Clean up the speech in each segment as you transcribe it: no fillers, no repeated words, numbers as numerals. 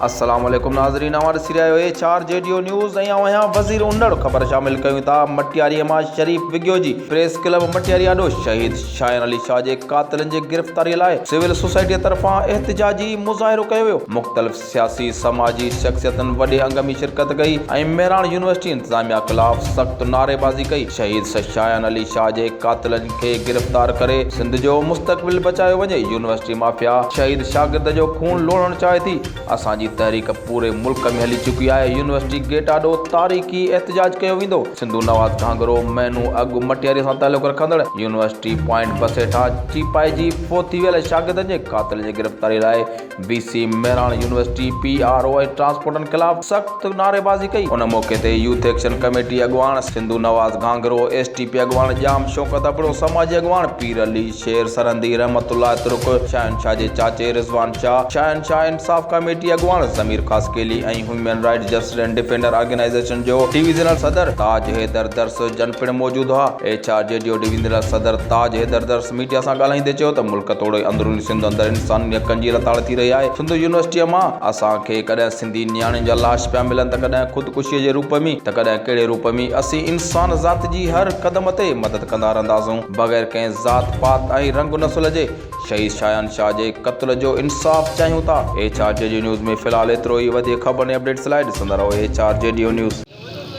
अस्सलाम वालेकुम नाज़रीन, हमारे सिरिया HR JDO न्यूज़ यहाँ वज़ीर उंडड़ ख़बर शामिल कयूं था। मटियारी मां शरीफ विगियो जी प्रेस क्लब मटियारी आॾो शहीद शायन अली शाह जे क़ातिलनि जे गिरफ़्तारी लाइ सिविल सोसाइटी तरफ़ां एहतिजाजी मुज़ाहिरो कयो वियो। मुख़्तलिफ़ सियासी समाजी शख़्सियतनि वॾे अंग में शिरकत कई ऐं मेरान यूनिवर्सिटी इंतिज़ामिया ख़िलाफ़ सख़्त नारेबाज़ी कई। शहीद शायन अली शाह जे क़ातिलनि खे गिरफ़्तार करे सिंध जो मुस्तक़बिल बचायो वञे। यूनिवर्सिटी माफ़िया शहीद शागिर्द जो खून लोड़णु चाहे थी। असांजी तहरीक पूरे मुल्क में हली चुकी है। यूनिवर्सिटी गेट आॾो तारीख़ी एहतिजाज कयो वेंदो। सिंधु नवाज़ घांगरो महीनो अॻु मटियारी सां तालुक़ रखंदड़ यूनिवर्सिटी पॉइंट बस हेठां चिपाइजी फोत थी वियल शागिर्दनि जे क़ातिल जी गिरफ़्तारी लाइ BC मेरान यूनिवर्सिटी PRO ऐं ट्रांसपोर्टनि ख़िलाफ़ सख़्त नारेबाज़ी कई। उन मौक़े ते यूथ एक्शन कमेटी अॻुवाण सिंधु नवाज़ घांगरो, STP अॻुवाण जाम शौकत अबड़ो, समाजी अॻुवाण पीर अली शेर सरहंदी, रहमतुल्लाह तुर्क, शहनशाह जे चाचे रिज़वान शाह, शहनशाह इंसाफ़ कमेटी अॻुवाण ज़मीर ख़ासकेली ऐं human rights justice and defender organisation जो डिवीज़नल सदर ताज हैदर दर्स जन पिण मौजूदु हुआ। HR JDO डिवीज़नल सदर ताज हैदर दर्स मीडिया सां ॻाल्हाईंदे चयो त मुल्क तोड़े अंदरूनी सिंध अंदरि इंसानी हक़नि जी रताड़ थी रही आहे। सिंधु यूनिवर्सिटीअ मां असांखे कॾहिं सिंधी नियाणियुनि जा लाश पिया मिलनि त कॾहिं ख़ुदकुशीअ जे रूप में त कॾहिं कहिड़े रूप में। असीं इंसान ज़ात जी हर क़दम ते मदद कंदा रहंदासूं बग़ैर कंहिं ज़ात पात ऐं रंग नस्ल जे। शहीद शायन शाह जे क़त्ल जो इंसाफ़ चाहियूं था। HR JDO न्यूज़ में फ़िलहाल एतिरो ई। वधीक ख़बर ऐं अपडेट्स लाइ ॾिसंदा रहो HR JDO न्यूज़।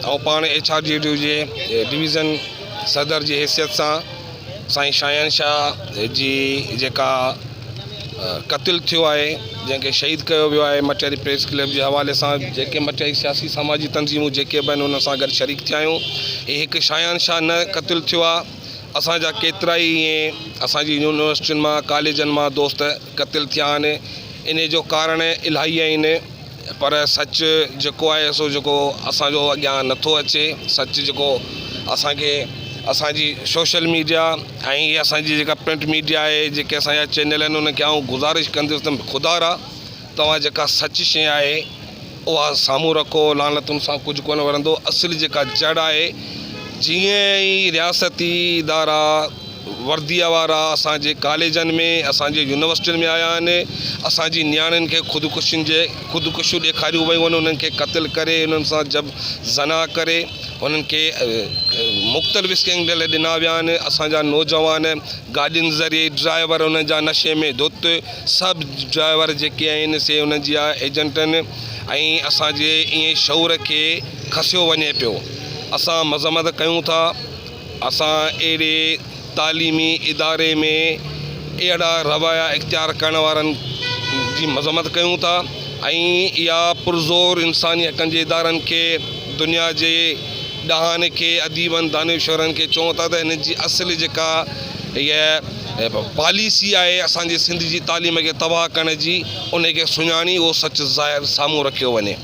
ऐं पाण HR JDO जे डिवीज़न सदर जी हैसियत सां साईं शायन शाह जी जेका क़त्ल थियो आहे, जंहिंखे शहीद कयो वियो आहे, मटियारी प्रेस क्लब जे हवाले सां जेके मटियारी सियासी समाजी तंज़ीमूं जेके बि आहिनि उन सां गॾु शरीक थिया आहियूं। हीअ हिकु शायन शाह न क़त्ल थियो आहे। असांजा केतिरा ई ईअं असांजी यूनिवर्सिटियुनि मां कॉलेजनि मां दोस्त क़त्ल थिया आहिनि। इन जो कारण इलाही आहिनि, पर सच जेको आहे सो जेको असांजो अॻियां नथो अचे। सच जेको असांखे असांजी सोशल मीडिया ऐं इहा असांजी जेका प्रिंट मीडिया आहे, जेके असांजा चैनल आहिनि, उनखे आउं गुज़ारिश कंदुसि त ख़ुदारा तव्हां जेका सच शइ आहे उहा साम्हूं रखो। लानतुनि सां कुझु कोन वणंदो। असली जेका जड़ आहे, जीअं ई रियासती इदारा वर्दीअ वारा असांजे कॉलेजनि में असांजे यूनिवर्सिटियुनि में आया आहिनि, असांजी नियाणियुनि खे ख़ुदकुशियूं ॾेखारियूं वयूं आहिनि। उन्हनि खे क़त्ल करे, उन्हनि सां जब ज़ना करे, उन्हनि खे मुख़्तलिफ़ स्कैंडल ॾिना विया आहिनि। असांजा नौजवान गाॾियुनि ज़रिए ड्राइवर उन जा नशे में धुत, सभु ड्राइवर जेके आहिनि से उन जा एजेंट आहिनि ऐं असांजे ईअं शौर खे खसियो वञे पियो। असां मज़म्मत कयूं था। असां अहिड़े तालीमी इदारे में अहिड़ा रवैया इख़्तियार करण वारनि जी मज़म्मत कयूं था ऐं इहा पुरज़ोर इंसानी हक़नि जे इदारनि खे, दुनिया जे ॾहान खे, अदीबनि दानिशवरनि खे चऊं था त हिन जी असली जेका इहा पॉलिसी आहे असांजे सिंध जी तालीम खे तबाह करण जी, उनखे सुञाणी उहो सच ज़ाहिर साम्हूं रखियो वञे।